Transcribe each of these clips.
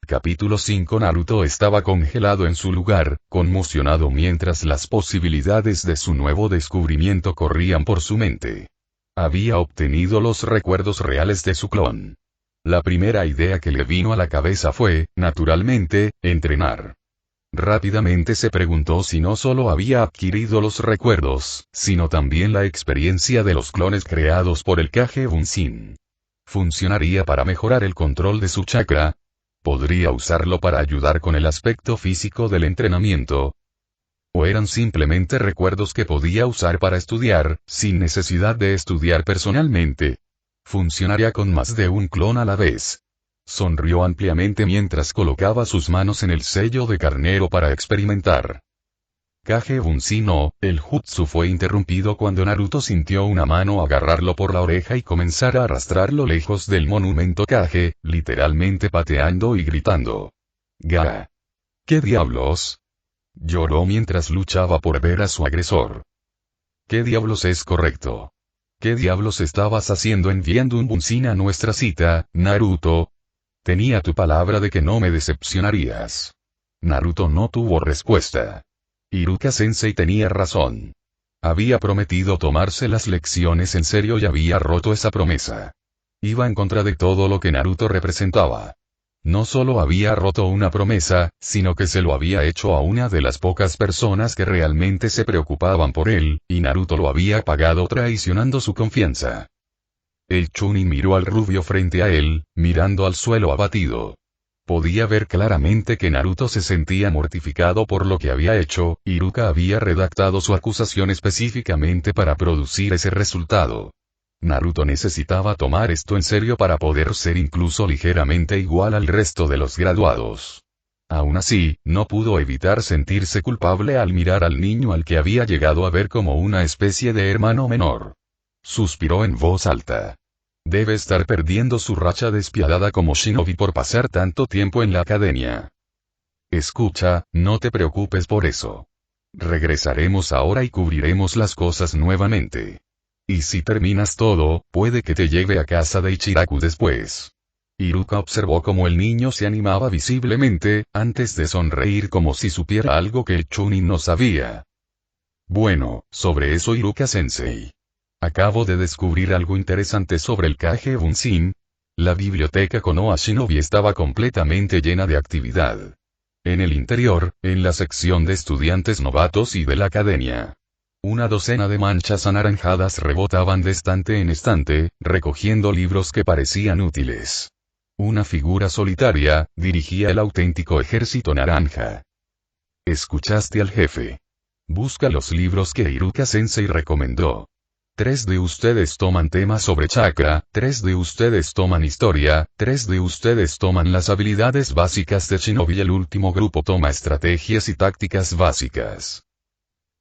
Capítulo 5. Naruto estaba congelado en su lugar, conmocionado mientras las posibilidades de su nuevo descubrimiento corrían por su mente. Había obtenido los recuerdos reales de su clon. La primera idea que le vino a la cabeza fue, naturalmente, entrenar. Rápidamente se preguntó si no solo había adquirido los recuerdos, sino también la experiencia de los clones creados por el Kage Bunshin. ¿Funcionaría para mejorar el control de su chakra? ¿Podría usarlo para ayudar con el aspecto físico del entrenamiento? ¿O eran simplemente recuerdos que podía usar para estudiar, sin necesidad de estudiar personalmente? ¿Funcionaría con más de un clon a la vez? Sonrió ampliamente mientras colocaba sus manos en el sello de carnero para experimentar. Kage Bunshin no, el jutsu fue interrumpido cuando Naruto sintió una mano agarrarlo por la oreja y comenzar a arrastrarlo lejos del monumento Kage, literalmente pateando y gritando. ¡Ga! ¿Qué diablos? Lloró mientras luchaba por ver a su agresor. ¿Qué diablos es correcto? ¿Qué diablos estabas haciendo enviando un Bunshin a nuestra cita, Naruto? Tenía tu palabra de que no me decepcionarías. Naruto no tuvo respuesta. Iruka-sensei tenía razón. Había prometido tomarse las lecciones en serio y había roto esa promesa. Iba en contra de todo lo que Naruto representaba. No solo había roto una promesa, sino que se lo había hecho a una de las pocas personas que realmente se preocupaban por él, y Naruto lo había pagado traicionando su confianza. El Chunin miró al rubio frente a él, mirando al suelo abatido. Podía ver claramente que Naruto se sentía mortificado por lo que había hecho, y Iruka había redactado su acusación específicamente para producir ese resultado. Naruto necesitaba tomar esto en serio para poder ser incluso ligeramente igual al resto de los graduados. Aún así, no pudo evitar sentirse culpable al mirar al niño al que había llegado a ver como una especie de hermano menor. Suspiró en voz alta. Debe estar perdiendo su racha despiadada como shinobi por pasar tanto tiempo en la academia. Escucha, no te preocupes por eso. Regresaremos ahora y cubriremos las cosas nuevamente. Y si terminas todo, puede que te lleve a casa de Ichiraku después. Iruka observó cómo el niño se animaba visiblemente, antes de sonreír como si supiera algo que el Chunin no sabía. Bueno, sobre eso Iruka-sensei. Acabo de descubrir algo interesante sobre el Kage Bunshin. La biblioteca Konoha Shinobi estaba completamente llena de actividad. En el interior, en la sección de estudiantes novatos y de la academia. Una docena de manchas anaranjadas rebotaban de estante en estante, recogiendo libros que parecían útiles. Una figura solitaria, dirigía el auténtico ejército naranja. Escuchaste al jefe. Busca los libros que Iruka-sensei recomendó. 3 de ustedes toman temas sobre chakra, 3 de ustedes toman historia, 3 de ustedes toman las habilidades básicas de Shinobi y el último grupo toma estrategias y tácticas básicas.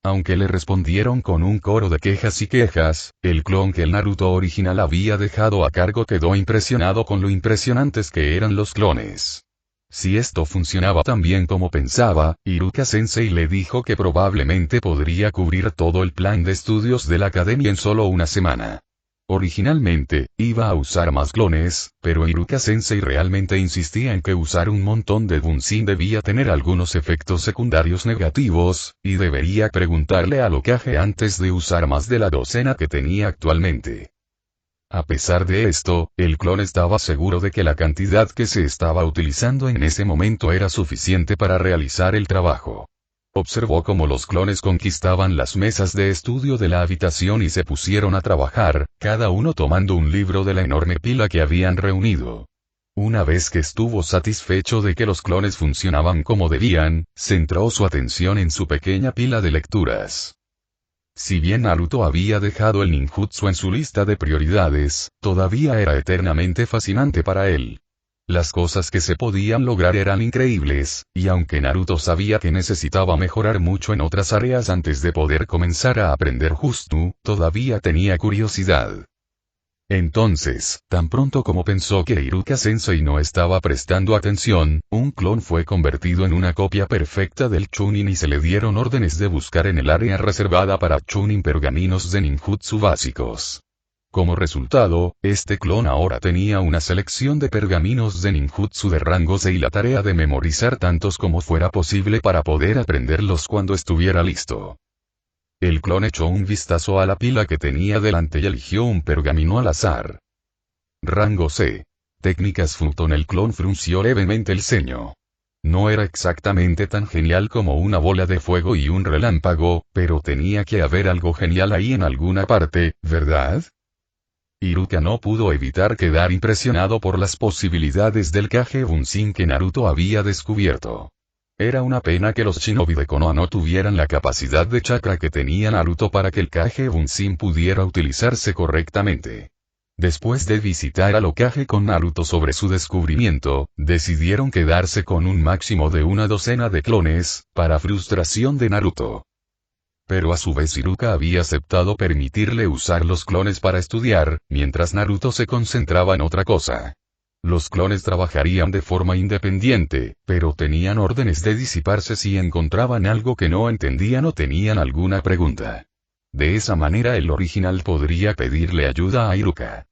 Aunque le respondieron con un coro de quejas y quejas, el clon que el Naruto original había dejado a cargo quedó impresionado con lo impresionantes que eran los clones. Si esto funcionaba tan bien como pensaba, Iruka-sensei le dijo que probablemente podría cubrir todo el plan de estudios de la academia en solo una semana. Originalmente, iba a usar más clones, pero Iruka-sensei realmente insistía en que usar un montón de Bunshin debía tener algunos efectos secundarios negativos, y debería preguntarle al Hokage antes de usar más de la docena que tenía actualmente. A pesar de esto, el clon estaba seguro de que la cantidad que se estaba utilizando en ese momento era suficiente para realizar el trabajo. Observó cómo los clones conquistaban las mesas de estudio de la habitación y se pusieron a trabajar, cada uno tomando un libro de la enorme pila que habían reunido. Una vez que estuvo satisfecho de que los clones funcionaban como debían, centró su atención en su pequeña pila de lecturas. Si bien Naruto había dejado el ninjutsu en su lista de prioridades, todavía era eternamente fascinante para él. Las cosas que se podían lograr eran increíbles, y aunque Naruto sabía que necesitaba mejorar mucho en otras áreas antes de poder comenzar a aprender jutsu, todavía tenía curiosidad. Entonces, tan pronto como pensó que Iruka-sensei no estaba prestando atención, un clon fue convertido en una copia perfecta del Chunin y se le dieron órdenes de buscar en el área reservada para Chunin pergaminos de ninjutsu básicos. Como resultado, este clon ahora tenía una selección de pergaminos de ninjutsu de rango 6 y la tarea de memorizar tantos como fuera posible para poder aprenderlos cuando estuviera listo. El clon echó un vistazo a la pila que tenía delante y eligió un pergamino al azar. Rango C. Técnicas Futon. El clon frunció levemente el ceño. No era exactamente tan genial como una bola de fuego y un relámpago, pero tenía que haber algo genial ahí en alguna parte, ¿verdad? Iruka no pudo evitar quedar impresionado por las posibilidades del Kage Bunshin que Naruto había descubierto. Era una pena que los shinobi de Konoha no tuvieran la capacidad de chakra que tenía Naruto para que el Kage Bunshin pudiera utilizarse correctamente. Después de visitar al Hokage con Naruto sobre su descubrimiento, decidieron quedarse con un máximo de una docena de clones, para frustración de Naruto. Pero a su vez Iruka había aceptado permitirle usar los clones para estudiar, mientras Naruto se concentraba en otra cosa. Los clones trabajarían de forma independiente, pero tenían órdenes de disiparse si encontraban algo que no entendían o tenían alguna pregunta. De esa manera el original podría pedirle ayuda a Iruka.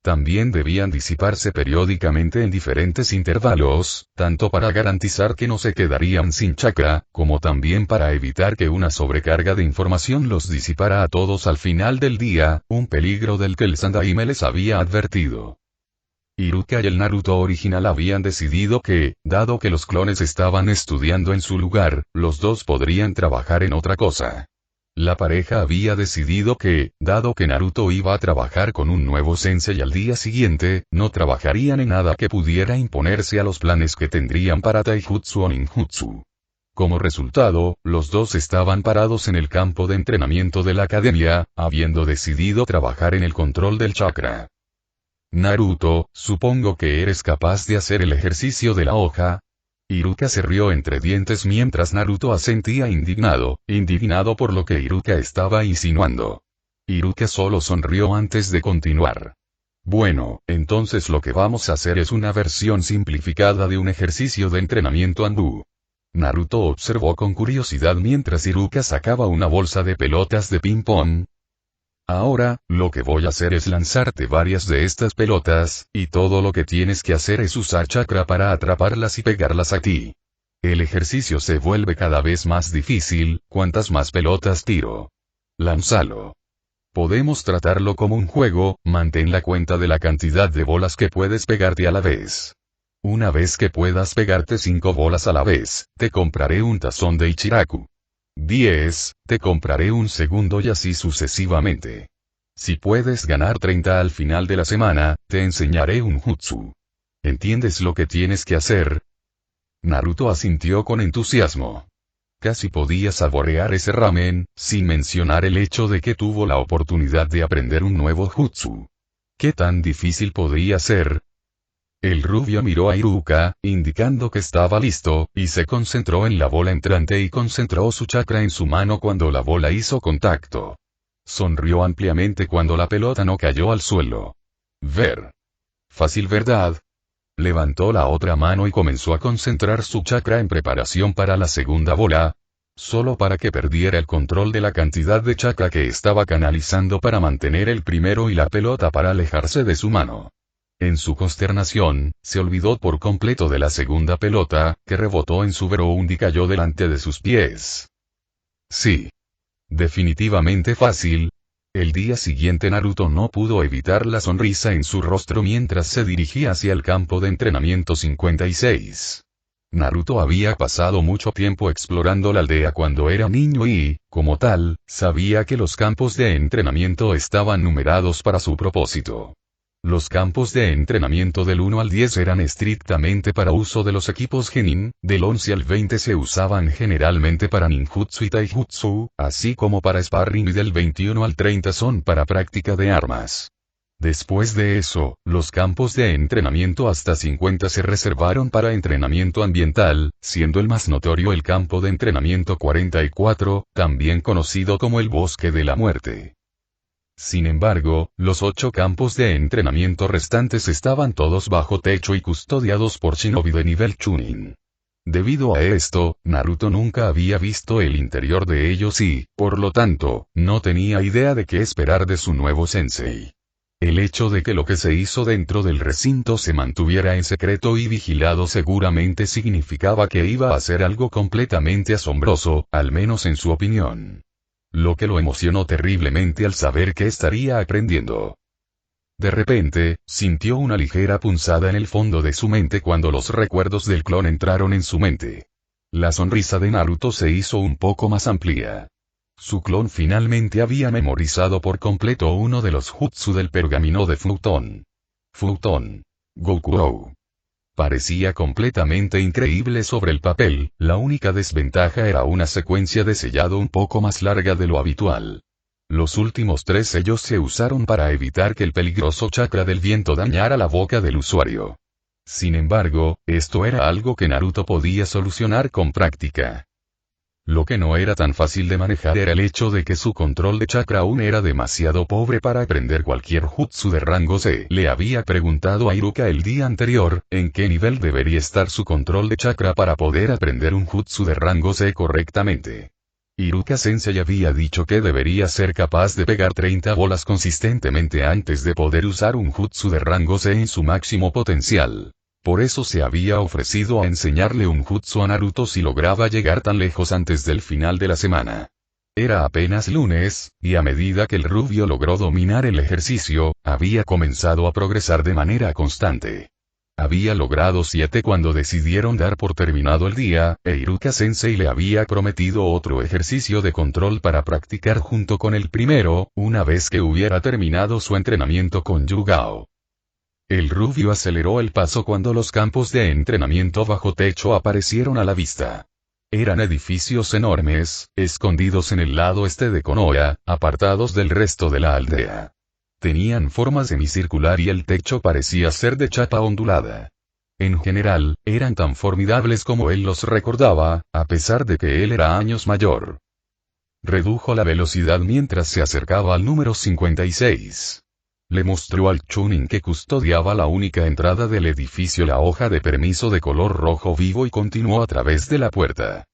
También debían disiparse periódicamente en diferentes intervalos, tanto para garantizar que no se quedarían sin chakra, como también para evitar que una sobrecarga de información los disipara a todos al final del día, un peligro del que el Sandaime les había advertido. Iruka y el Naruto original habían decidido que, dado que los clones estaban estudiando en su lugar, los dos podrían trabajar en otra cosa. La pareja había decidido que, dado que Naruto iba a trabajar con un nuevo sensei al día siguiente, no trabajarían en nada que pudiera imponerse a los planes que tendrían para Taijutsu o Ninjutsu. Como resultado, los dos estaban parados en el campo de entrenamiento de la academia, habiendo decidido trabajar en el control del chakra. Naruto, supongo que eres capaz de hacer el ejercicio de la hoja. Iruka se rió entre dientes mientras Naruto asentía indignado por lo que Iruka estaba insinuando. Iruka solo sonrió antes de continuar. Bueno, entonces lo que vamos a hacer es una versión simplificada de un ejercicio de entrenamiento Anbu. Naruto observó con curiosidad mientras Iruka sacaba una bolsa de pelotas de ping-pong. Ahora, lo que voy a hacer es lanzarte varias de estas pelotas, y todo lo que tienes que hacer es usar chakra para atraparlas y pegarlas a ti. El ejercicio se vuelve cada vez más difícil, cuantas más pelotas tiro. Lánzalo. Podemos tratarlo como un juego, mantén la cuenta de la cantidad de bolas que puedes pegarte a la vez. Una vez que puedas pegarte 5 bolas a la vez, te compraré un tazón de Ichiraku. 10, te compraré un segundo y así sucesivamente. Si puedes ganar 30 al final de la semana, te enseñaré un jutsu. ¿Entiendes lo que tienes que hacer? Naruto asintió con entusiasmo. Casi podía saborear ese ramen, sin mencionar el hecho de que tuvo la oportunidad de aprender un nuevo jutsu. ¿Qué tan difícil podría ser? El rubio miró a Iruka, indicando que estaba listo, y se concentró en la bola entrante y concentró su chakra en su mano cuando la bola hizo contacto. Sonrió ampliamente cuando la pelota no cayó al suelo. Ver. Fácil, ¿verdad? Levantó la otra mano y comenzó a concentrar su chakra en preparación para la segunda bola, solo para que perdiera el control de la cantidad de chakra que estaba canalizando para mantener el primero y la pelota para alejarse de su mano. En su consternación, se olvidó por completo de la segunda pelota, que rebotó en su ground y cayó delante de sus pies. Sí. Definitivamente fácil. El día siguiente Naruto no pudo evitar la sonrisa en su rostro mientras se dirigía hacia el campo de entrenamiento 56. Naruto había pasado mucho tiempo explorando la aldea cuando era niño y, como tal, sabía que los campos de entrenamiento estaban numerados para su propósito. Los campos de entrenamiento del 1 al 10 eran estrictamente para uso de los equipos genin, del 11 al 20 se usaban generalmente para ninjutsu y taijutsu, así como para sparring y del 21 al 30 son para práctica de armas. Después de eso, los campos de entrenamiento hasta 50 se reservaron para entrenamiento ambiental, siendo el más notorio el campo de entrenamiento 44, también conocido como el Bosque de la Muerte. Sin embargo, los 8 campos de entrenamiento restantes estaban todos bajo techo y custodiados por shinobi de nivel Chunin. Debido a esto, Naruto nunca había visto el interior de ellos y, por lo tanto, no tenía idea de qué esperar de su nuevo sensei. El hecho de que lo que se hizo dentro del recinto se mantuviera en secreto y vigilado seguramente significaba que iba a ser algo completamente asombroso, al menos en su opinión. Lo que lo emocionó terriblemente al saber que estaría aprendiendo. De repente, sintió una ligera punzada en el fondo de su mente cuando los recuerdos del clon entraron en su mente. La sonrisa de Naruto se hizo un poco más amplia. Su clon finalmente había memorizado por completo uno de los jutsu del pergamino de Futon. Futon. Goku. Parecía completamente increíble sobre el papel, la única desventaja era una secuencia de sellado un poco más larga de lo habitual. Los últimos 3 sellos se usaron para evitar que el peligroso chakra del viento dañara la boca del usuario. Sin embargo, esto era algo que Naruto podía solucionar con práctica. Lo que no era tan fácil de manejar era el hecho de que su control de chakra aún era demasiado pobre para aprender cualquier jutsu de rango C. Le había preguntado a Iruka el día anterior, en qué nivel debería estar su control de chakra para poder aprender un jutsu de rango C correctamente. Iruka Sensei había dicho que debería ser capaz de pegar 30 bolas consistentemente antes de poder usar un jutsu de rango C en su máximo potencial. Por eso se había ofrecido a enseñarle un jutsu a Naruto si lograba llegar tan lejos antes del final de la semana. Era apenas lunes, y a medida que el rubio logró dominar el ejercicio, había comenzado a progresar de manera constante. Había logrado 7 cuando decidieron dar por terminado el día, e Iruka Sensei le había prometido otro ejercicio de control para practicar junto con el primero, una vez que hubiera terminado su entrenamiento con Yugao. El rubio aceleró el paso cuando los campos de entrenamiento bajo techo aparecieron a la vista. Eran edificios enormes, escondidos en el lado este de Konoha, apartados del resto de la aldea. Tenían forma semicircular y el techo parecía ser de chapa ondulada. En general, eran tan formidables como él los recordaba, a pesar de que él era años mayor. Redujo la velocidad mientras se acercaba al número 56. Le mostró al Chunin que custodiaba la única entrada del edificio la hoja de permiso de color rojo vivo y continuó a través de la puerta.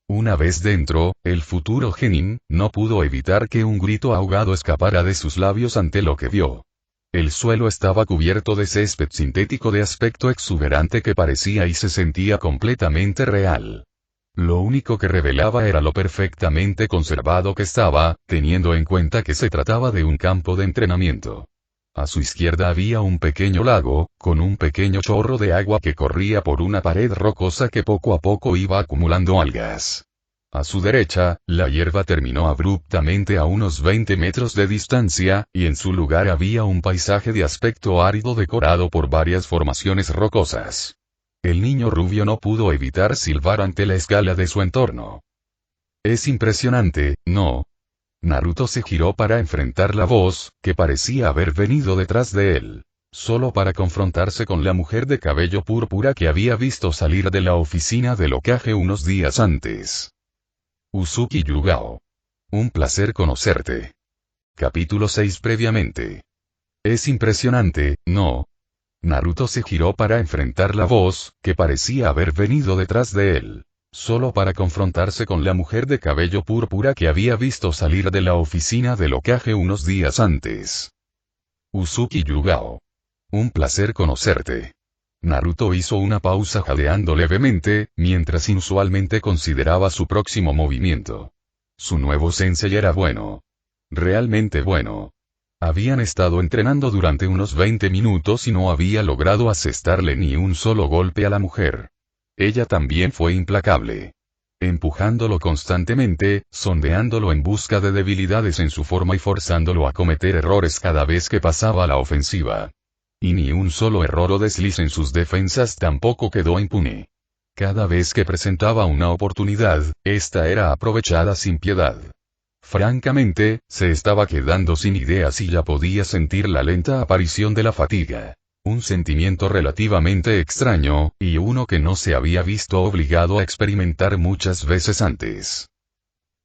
Una vez dentro, el futuro genin, no pudo evitar que un grito ahogado escapara de sus labios ante lo que vio. El suelo estaba cubierto de césped sintético de aspecto exuberante que parecía y se sentía completamente real. Lo único que revelaba era lo perfectamente conservado que estaba, teniendo en cuenta que se trataba de un campo de entrenamiento. A su izquierda había un pequeño lago, con un pequeño chorro de agua que corría por una pared rocosa que poco a poco iba acumulando algas. A su derecha, la hierba terminó abruptamente a unos 20 metros de distancia, y en su lugar había un paisaje de aspecto árido decorado por varias formaciones rocosas. El niño rubio no pudo evitar silbar ante la escala de su entorno. Es impresionante, ¿no? Naruto se giró para enfrentar la voz, que parecía haber venido detrás de él. Solo para confrontarse con la mujer de cabello púrpura que había visto salir de la oficina del Hokage unos días antes. Uzuki Yugao. Un placer conocerte. Capítulo 6 previamente. Es impresionante, ¿no? Naruto se giró para enfrentar la voz, que parecía haber venido detrás de él. Solo para confrontarse con la mujer de cabello púrpura que había visto salir de la oficina del Hokage unos días antes. Uzuki Yugao. Un placer conocerte. Naruto hizo una pausa jadeando levemente, mientras inusualmente consideraba su próximo movimiento. Su nuevo sensei era bueno. Realmente bueno. Habían estado entrenando durante unos 20 minutos y no había logrado asestarle ni un solo golpe a la mujer. Ella también fue implacable. Empujándolo constantemente, sondeándolo en busca de debilidades en su forma y forzándolo a cometer errores cada vez que pasaba a la ofensiva. Y ni un solo error o desliz en sus defensas tampoco quedó impune. Cada vez que presentaba una oportunidad, esta era aprovechada sin piedad. Francamente, se estaba quedando sin ideas y ya podía sentir la lenta aparición de la fatiga. Un sentimiento relativamente extraño, y uno que no se había visto obligado a experimentar muchas veces antes.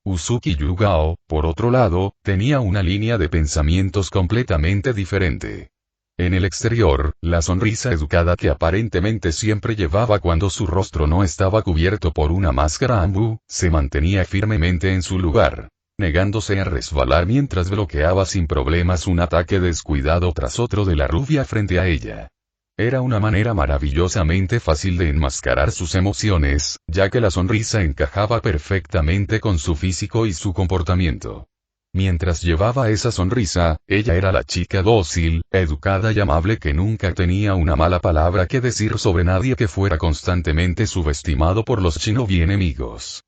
Uzuki Yugao, por otro lado, tenía una línea de pensamientos completamente diferente. En el exterior, la sonrisa educada que aparentemente siempre llevaba cuando su rostro no estaba cubierto por una máscara Anbu, se mantenía firmemente en su lugar. negándose a resbalar mientras bloqueaba sin problemas un ataque descuidado tras otro de la rubia frente a ella. Era una manera maravillosamente fácil de enmascarar sus emociones, ya que la sonrisa encajaba perfectamente con su físico y su comportamiento. Mientras llevaba esa sonrisa, ella era la chica dócil, educada y amable que nunca tenía una mala palabra que decir sobre nadie que fuera constantemente subestimado por los shinobi enemigos.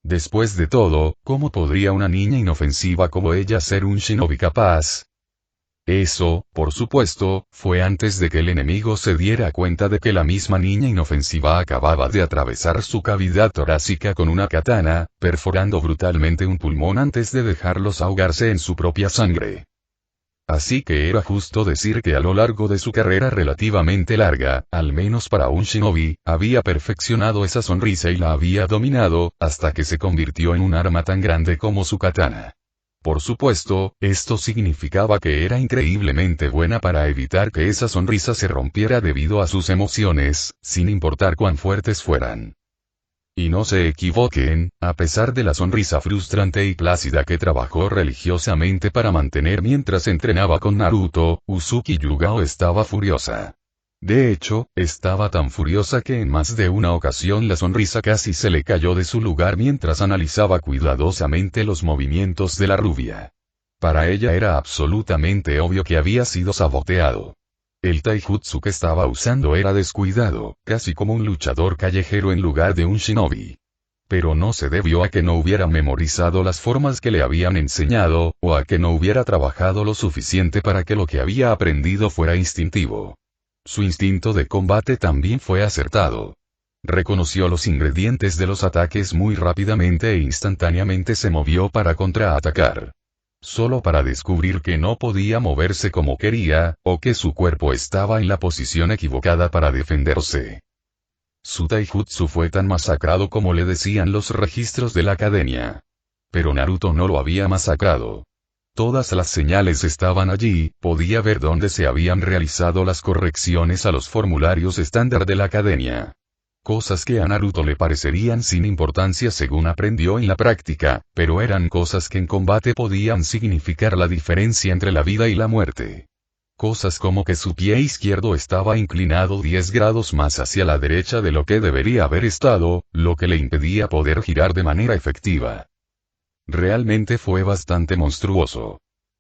Después de todo, ¿cómo podría una niña inofensiva como ella ser un shinobi capaz? Eso, por supuesto, fue antes de que el enemigo se diera cuenta de que la misma niña inofensiva acababa de atravesar su cavidad torácica con una katana, perforando brutalmente un pulmón antes de dejarlos ahogarse en su propia sangre. Así que era justo decir que a lo largo de su carrera relativamente larga, al menos para un shinobi, había perfeccionado esa sonrisa y la había dominado, hasta que se convirtió en un arma tan grande como su katana. Por supuesto, esto significaba que era increíblemente buena para evitar que esa sonrisa se rompiera debido a sus emociones, sin importar cuán fuertes fueran. Y no se equivoquen, a pesar de la sonrisa frustrante y plácida que trabajó religiosamente para mantener mientras entrenaba con Naruto, Uzuki Yugao estaba furiosa. De hecho, estaba tan furiosa que en más de una ocasión la sonrisa casi se le cayó de su lugar mientras analizaba cuidadosamente los movimientos de la rubia. Para ella era absolutamente obvio que había sido saboteado. El taijutsu que estaba usando era descuidado, casi como un luchador callejero en lugar de un shinobi. Pero no se debió a que no hubiera memorizado las formas que le habían enseñado, o a que no hubiera trabajado lo suficiente para que lo que había aprendido fuera instintivo. Su instinto de combate también fue acertado. Reconoció los ingredientes de los ataques muy rápidamente e instantáneamente se movió para contraatacar. Solo para descubrir que no podía moverse como quería, o que su cuerpo estaba en la posición equivocada para defenderse. Su taijutsu fue tan masacrado como le decían los registros de la academia. Pero Naruto no lo había masacrado. Todas las señales estaban allí, podía ver dónde se habían realizado las correcciones a los formularios estándar de la academia. Cosas que a Naruto le parecerían sin importancia según aprendió en la práctica, pero eran cosas que en combate podían significar la diferencia entre la vida y la muerte. Cosas como que su pie izquierdo estaba inclinado 10 grados más hacia la derecha de lo que debería haber estado, lo que le impedía poder girar de manera efectiva. Realmente fue bastante monstruoso.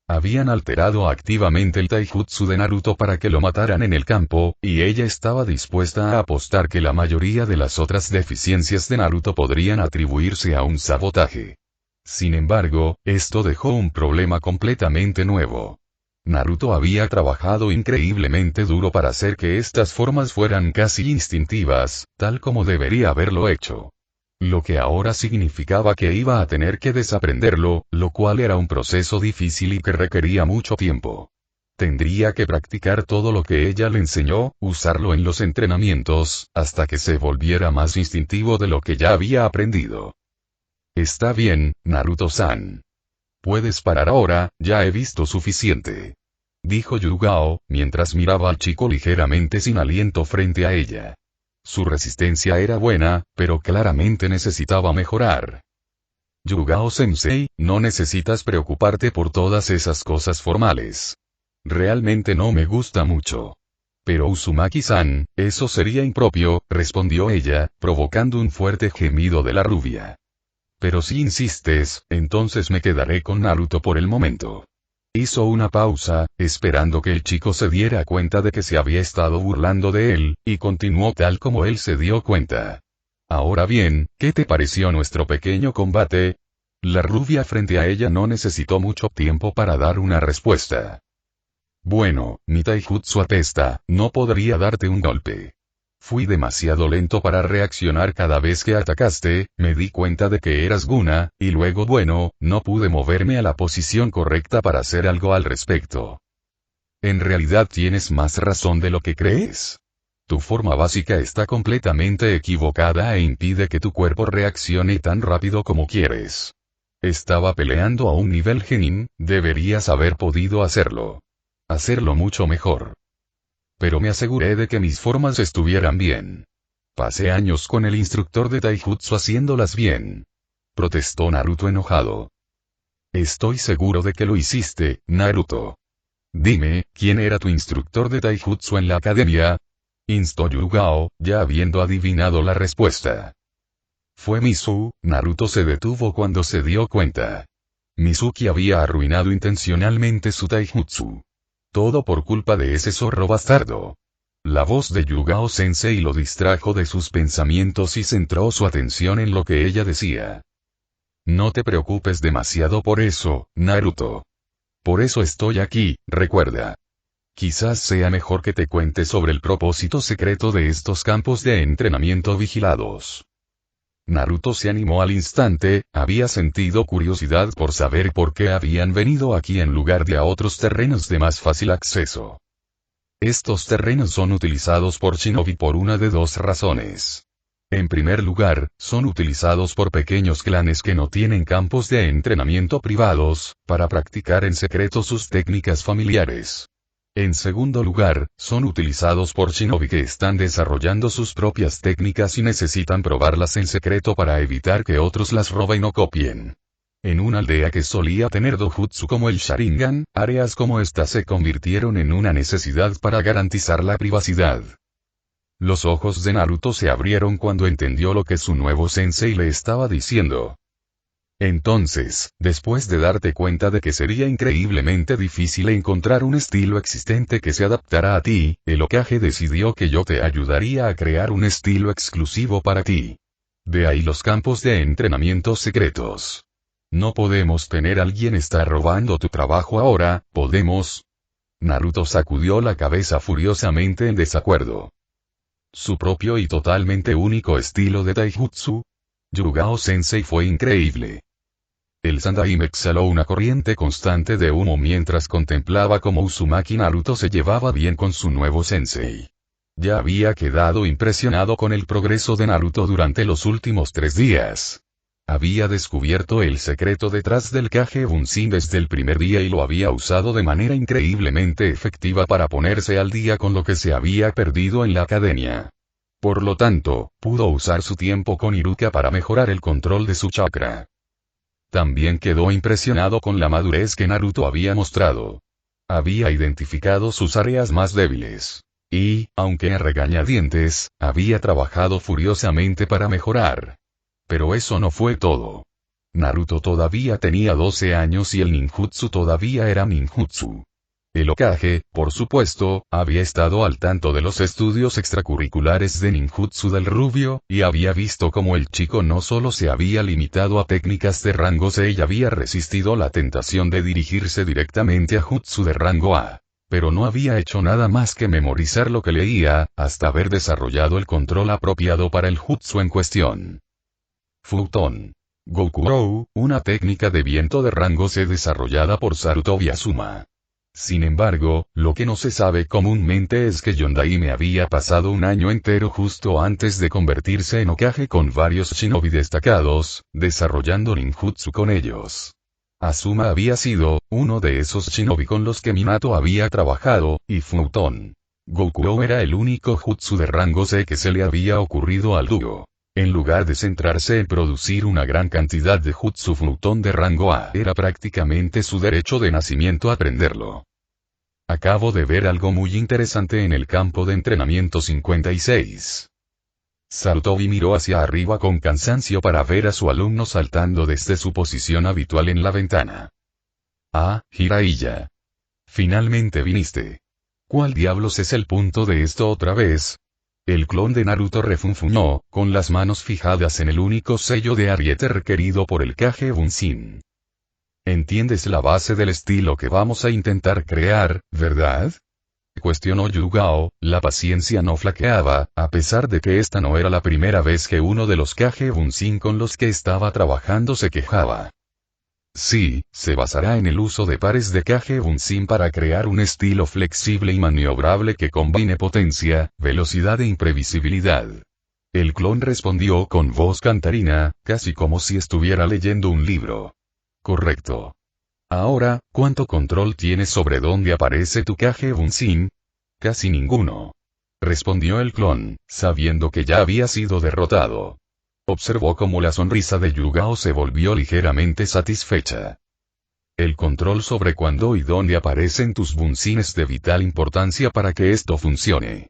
Habían alterado activamente el taijutsu de Naruto para que lo mataran en el campo, y ella estaba dispuesta a apostar que la mayoría de las otras deficiencias de Naruto podrían atribuirse a un sabotaje. Sin embargo, esto dejó un problema completamente nuevo. Naruto había trabajado increíblemente duro para hacer que estas formas fueran casi instintivas, tal como debería haberlo hecho. Lo que ahora significaba que iba a tener que desaprenderlo, lo cual era un proceso difícil y que requería mucho tiempo. Tendría que practicar todo lo que ella le enseñó, usarlo en los entrenamientos, hasta que se volviera más instintivo de lo que ya había aprendido. Está bien, Naruto-san. Puedes parar ahora, ya he visto suficiente. Dijo Yugao, mientras miraba al chico ligeramente sin aliento frente a ella. Su resistencia era buena, pero claramente necesitaba mejorar. Yugao-sensei, no necesitas preocuparte por todas esas cosas formales. Realmente no me gusta mucho. Pero Uzumaki-san, eso sería impropio, respondió ella, provocando un fuerte gemido de la rubia. Pero si insistes, entonces me quedaré con Naruto por el momento. Hizo una pausa, esperando que el chico se diera cuenta de que se había estado burlando de él, y continuó tal como él se dio cuenta. Ahora bien, ¿qué te pareció nuestro pequeño combate? La rubia frente a ella no necesitó mucho tiempo para dar una respuesta. Bueno, mi taijutsu apesta, no podría darte un golpe. Fui demasiado lento para reaccionar cada vez que atacaste, me di cuenta de que eras Guna, y luego bueno, no pude moverme a la posición correcta para hacer algo al respecto. En realidad tienes más razón de lo que crees. Tu forma básica está completamente equivocada e impide que tu cuerpo reaccione tan rápido como quieres. Estaba peleando a un nivel genin, deberías haber podido hacerlo. Hacerlo mucho mejor. Pero me aseguré de que mis formas estuvieran bien. Pasé años con el instructor de taijutsu haciéndolas bien. Protestó Naruto enojado. Estoy seguro de que lo hiciste, Naruto. Dime, ¿quién era tu instructor de Taijutsu en la academia? Instó Yugao, ya habiendo adivinado la respuesta. Fue Mizu. Naruto se detuvo cuando se dio cuenta. Mizuki había arruinado intencionalmente su Taijutsu. Todo por culpa de ese zorro bastardo. La voz de Yugao Sensei lo distrajo de sus pensamientos y centró su atención en lo que ella decía. No te preocupes demasiado por eso, Naruto. Por eso estoy aquí, recuerda. Quizás sea mejor que te cuente sobre el propósito secreto de estos campos de entrenamiento vigilados. Naruto se animó al instante, había sentido curiosidad por saber por qué habían venido aquí en lugar de a otros terrenos de más fácil acceso. Estos terrenos son utilizados por Shinobi por una de dos razones. En primer lugar, son utilizados por pequeños clanes que no tienen campos de entrenamiento privados, para practicar en secreto sus técnicas familiares. En segundo lugar, son utilizados por shinobi que están desarrollando sus propias técnicas y necesitan probarlas en secreto para evitar que otros las roben o copien. En una aldea que solía tener dojutsu como el Sharingan, áreas como esta se convirtieron en una necesidad para garantizar la privacidad. Los ojos de Naruto se abrieron cuando entendió lo que su nuevo sensei le estaba diciendo. Entonces, después de darte cuenta de que sería increíblemente difícil encontrar un estilo existente que se adaptara a ti, el Hokage decidió que yo te ayudaría a crear un estilo exclusivo para ti. De ahí los campos de entrenamiento secretos. No podemos tener a alguien está robando tu trabajo ahora, ¿podemos? Naruto sacudió la cabeza furiosamente en desacuerdo. Su propio y totalmente único estilo de Taijutsu. Yugao Sensei fue increíble. El Sandaime exhaló una corriente constante de humo mientras contemplaba cómo Uzumaki Naruto se llevaba bien con su nuevo sensei. Ya había quedado impresionado con el progreso de Naruto durante los últimos 3 días. Había descubierto el secreto detrás del Kage Bunshin desde el primer día y lo había usado de manera increíblemente efectiva para ponerse al día con lo que se había perdido en la academia. Por lo tanto, pudo usar su tiempo con Iruka para mejorar el control de su chakra. También quedó impresionado con la madurez que Naruto había mostrado. Había identificado sus áreas más débiles. Y, aunque a regañadientes, había trabajado furiosamente para mejorar. Pero eso no fue todo. Naruto todavía tenía 12 años y el ninjutsu todavía era ninjutsu. El Hokage, por supuesto, había estado al tanto de los estudios extracurriculares de ninjutsu del rubio, y había visto cómo el chico no solo se había limitado a técnicas de rango C y había resistido la tentación de dirigirse directamente a jutsu de rango A. Pero no había hecho nada más que memorizar lo que leía, hasta haber desarrollado el control apropiado para el jutsu en cuestión. Futon. Gokurou, una técnica de viento de rango C desarrollada por Sarutobi Asuma. Sin embargo, lo que no se sabe comúnmente es que Yondaime había pasado un año entero justo antes de convertirse en Hokage con varios shinobi destacados, desarrollando ninjutsu con ellos. Asuma había sido uno de esos shinobi con los que Minato había trabajado, y Futon. Gokurou era el único jutsu de rango C que se le había ocurrido al dúo. En lugar de centrarse en producir una gran cantidad de jutsu Futon de rango A, era prácticamente su derecho de nacimiento aprenderlo. Acabo de ver algo muy interesante en el campo de entrenamiento 56. Sarutobi miró hacia arriba con cansancio para ver a su alumno saltando desde su posición habitual en la ventana. Ah, Jiraiya. Finalmente viniste. ¿Cuál diablos es el punto de esto otra vez? El clon de Naruto refunfuñó, con las manos fijadas en el único sello de ariete requerido por el Kage Bunshin. ¿Entiendes la base del estilo que vamos a intentar crear, verdad? Cuestionó Yugao, la paciencia no flaqueaba, a pesar de que esta no era la primera vez que uno de los Kage Bunshin con los que estaba trabajando se quejaba. Sí, se basará en el uso de pares de Kage Bunshin para crear un estilo flexible y maniobrable que combine potencia, velocidad e imprevisibilidad. El clon respondió con voz cantarina, casi como si estuviera leyendo un libro. Correcto. Ahora, ¿cuánto control tienes sobre dónde aparece tu Kage Bunshin? Casi ninguno. Respondió el clon, sabiendo que ya había sido derrotado. Observó cómo la sonrisa de Yugao se volvió ligeramente satisfecha. El control sobre cuándo y dónde aparecen tus bunsin es de vital importancia para que esto funcione.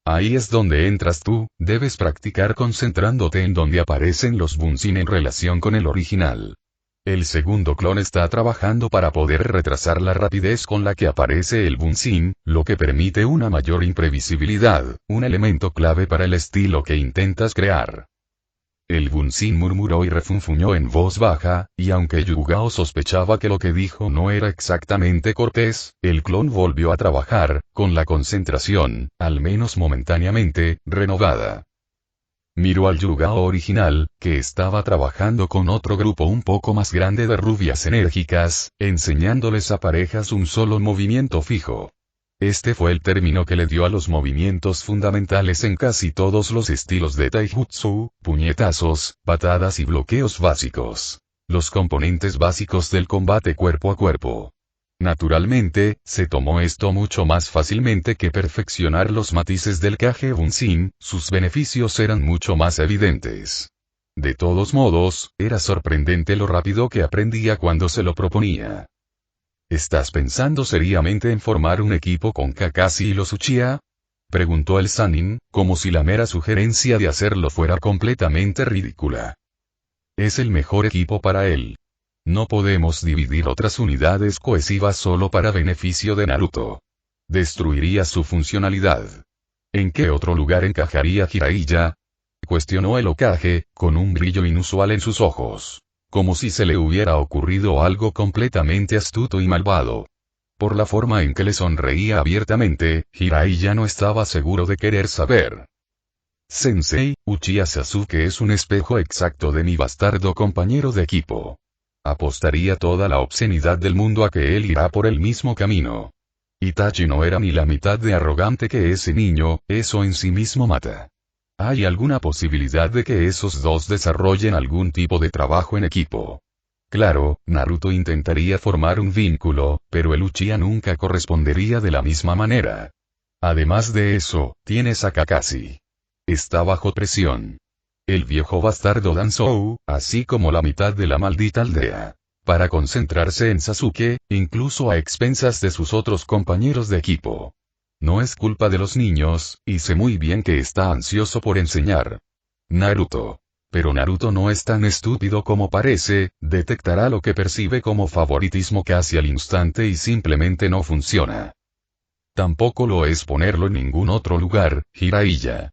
Ahí es donde entras tú, debes practicar concentrándote en donde aparecen los bunsin en relación con el original. El segundo clon está trabajando para poder retrasar la rapidez con la que aparece el bunsin, lo que permite una mayor imprevisibilidad, un elemento clave para el estilo que intentas crear. El bunsin murmuró y refunfuñó en voz baja, y aunque Yugao sospechaba que lo que dijo no era exactamente cortés, el clon volvió a trabajar, con la concentración, al menos momentáneamente, renovada. Miró al Yugao original, que estaba trabajando con otro grupo un poco más grande de rubias enérgicas, enseñándoles a parejas un solo movimiento fijo. Este fue el término que le dio a los movimientos fundamentales en casi todos los estilos de taijutsu, puñetazos, patadas y bloqueos básicos. Los componentes básicos del combate cuerpo a cuerpo. Naturalmente, se tomó esto mucho más fácilmente que perfeccionar los matices del Kage Bunshin, sus beneficios eran mucho más evidentes. De todos modos, era sorprendente lo rápido que aprendía cuando se lo proponía. ¿Estás pensando seriamente en formar un equipo con Kakashi y los Uchiha? Preguntó el Sannin, como si la mera sugerencia de hacerlo fuera completamente ridícula. Es el mejor equipo para él. No podemos dividir otras unidades cohesivas solo para beneficio de Naruto. Destruiría su funcionalidad. ¿En qué otro lugar encajaría Jiraiya? Cuestionó el Hokage, con un brillo inusual en sus ojos. Como si se le hubiera ocurrido algo completamente astuto y malvado. Por la forma en que le sonreía abiertamente, Jiraiya no estaba seguro de querer saber. Sensei, Uchiha Sasuke es un espejo exacto de mi bastardo compañero de equipo. Apostaría toda la obscenidad del mundo a que él irá por el mismo camino. Itachi no era ni la mitad de arrogante que ese niño, eso en sí mismo mata. ¿Hay alguna posibilidad de que esos dos desarrollen algún tipo de trabajo en equipo? Claro, Naruto intentaría formar un vínculo, pero el Uchiha nunca correspondería de la misma manera. Además de eso, tienes a Kakashi. Está bajo presión. El viejo bastardo Danzou, así como la mitad de la maldita aldea. Para concentrarse en Sasuke, incluso a expensas de sus otros compañeros de equipo. No es culpa de los niños, y sé muy bien que está ansioso por enseñar. Naruto. Pero Naruto no es tan estúpido como parece, detectará lo que percibe como favoritismo casi al instante y simplemente no funciona. Tampoco lo es ponerlo en ningún otro lugar, Jiraiya.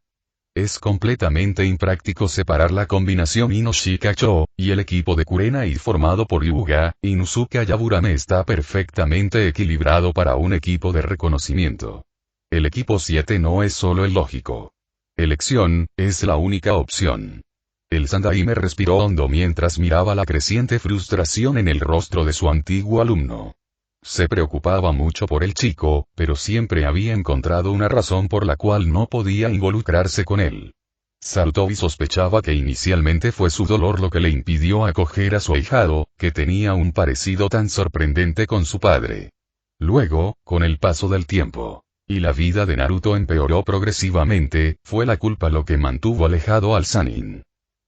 Es completamente impráctico separar la combinación Ino-Shika-Cho, y el equipo de Kurenai formado por Hyuga, Inuzuka y Aburame está perfectamente equilibrado para un equipo de reconocimiento. El equipo 7 no es solo el lógico. Elección, es la única opción. El Sandaime respiró hondo mientras miraba la creciente frustración en el rostro de su antiguo alumno. Se preocupaba mucho por el chico, pero siempre había encontrado una razón por la cual no podía involucrarse con él. Sarutobi sospechaba que inicialmente fue su dolor lo que le impidió acoger a su ahijado, que tenía un parecido tan sorprendente con su padre. Luego, con el paso del tiempo, y la vida de Naruto empeoró progresivamente, fue la culpa lo que mantuvo alejado al Sannin.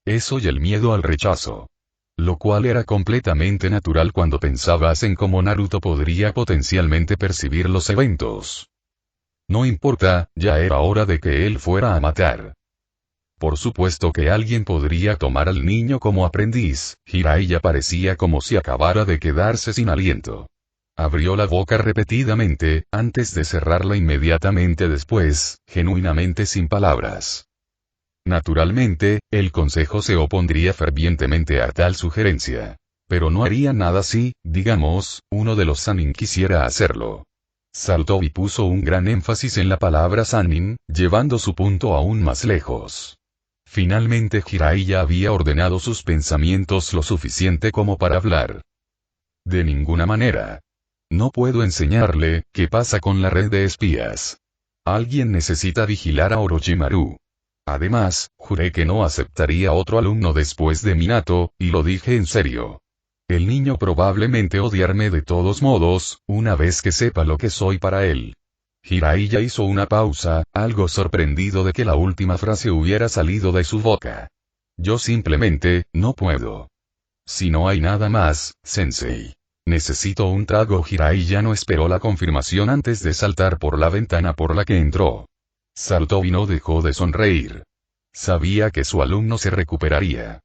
Eso y el miedo al rechazo. Lo cual era completamente natural cuando pensabas en cómo Naruto podría potencialmente percibir los eventos. No importa, ya era hora de que él fuera a matar. Por supuesto que alguien podría tomar al niño como aprendiz, Jiraiya parecía como si acabara de quedarse sin aliento. Abrió la boca repetidamente, antes de cerrarla inmediatamente después, genuinamente sin palabras. Naturalmente, el consejo se opondría fervientemente a tal sugerencia. Pero no haría nada si, digamos, uno de los Sannin quisiera hacerlo. Sarutobi puso un gran énfasis en la palabra Sannin, llevando su punto aún más lejos. Finalmente Jiraiya había ordenado sus pensamientos lo suficiente como para hablar. De ninguna manera. No puedo enseñarle, ¿qué pasa con la red de espías? Alguien necesita vigilar a Orochimaru. Además, juré que no aceptaría otro alumno después de Minato, y lo dije en serio. El niño probablemente odiarme de todos modos, una vez que sepa lo que soy para él. Jiraiya hizo una pausa, algo sorprendido de que la última frase hubiera salido de su boca. Yo simplemente, no puedo. Si no hay nada más, sensei. Necesito un trago. Jiraiya no esperó la confirmación antes de saltar por la ventana por la que entró. Saltó y no dejó de sonreír. Sabía que su alumno se recuperaría.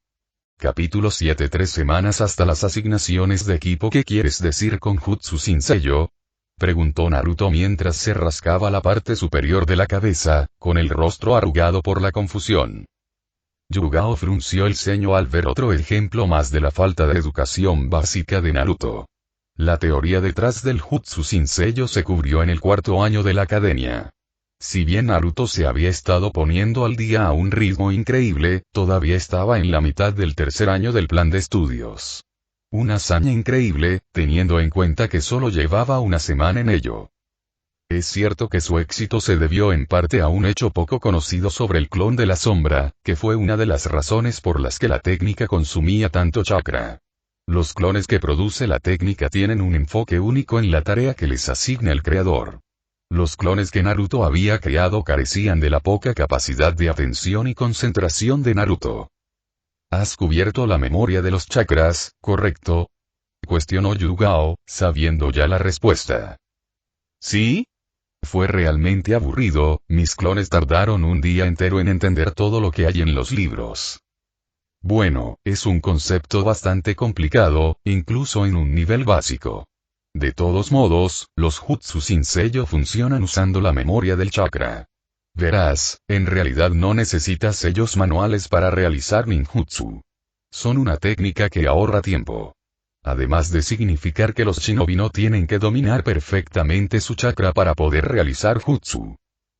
Capítulo 7. 3 semanas hasta las asignaciones de equipo. ¿Qué quieres decir con Jutsu Shinseiyō? Preguntó Naruto mientras se rascaba la parte superior de la cabeza, con el rostro arrugado por la confusión. Yugao frunció el ceño al ver otro ejemplo más de la falta de educación básica de Naruto. La teoría detrás del Jutsu Shinseiyō se cubrió en el 4º año de la academia. Si bien Naruto se había estado poniendo al día a un ritmo increíble, todavía estaba en la mitad del 3er año del plan de estudios. Una hazaña increíble, teniendo en cuenta que solo llevaba una semana en ello. Es cierto que su éxito se debió en parte a un hecho poco conocido sobre el clon de la sombra, que fue una de las razones por las que la técnica consumía tanto chakra. Los clones que produce la técnica tienen un enfoque único en la tarea que les asigna el creador. Los clones que Naruto había creado carecían de la poca capacidad de atención y concentración de Naruto. ¿Has cubierto la memoria de los chakras, correcto? Cuestionó Yugao, sabiendo ya la respuesta. ¿Sí? Fue realmente aburrido, mis clones tardaron un día entero en entender todo lo que hay en los libros. Bueno, es un concepto bastante complicado, incluso en un nivel básico. De todos modos, los Jutsu Shinseiyō funcionan usando la memoria del chakra. Verás, en realidad no necesitas sellos manuales para realizar ninjutsu. Son una técnica que ahorra tiempo. Además de significar que los shinobi no tienen que dominar perfectamente su chakra para poder realizar jutsu.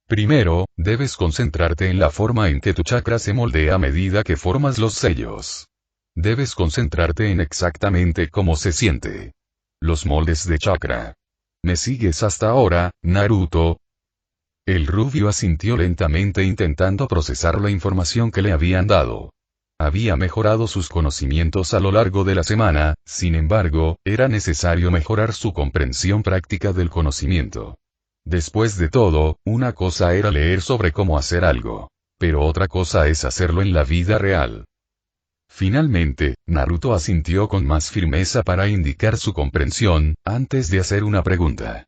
Primero, debes concentrarte en la forma en que tu chakra se moldea a medida que formas los sellos. Debes concentrarte en exactamente cómo se siente. Los moldes de chakra. ¿Me sigues hasta ahora, Naruto? El rubio asintió lentamente intentando procesar la información que le habían dado. Había mejorado sus conocimientos a lo largo de la semana, sin embargo, era necesario mejorar su comprensión práctica del conocimiento. Después de todo, una cosa era leer sobre cómo hacer algo, pero otra cosa es hacerlo en la vida real. Finalmente, Naruto asintió con más firmeza para indicar su comprensión, antes de hacer una pregunta.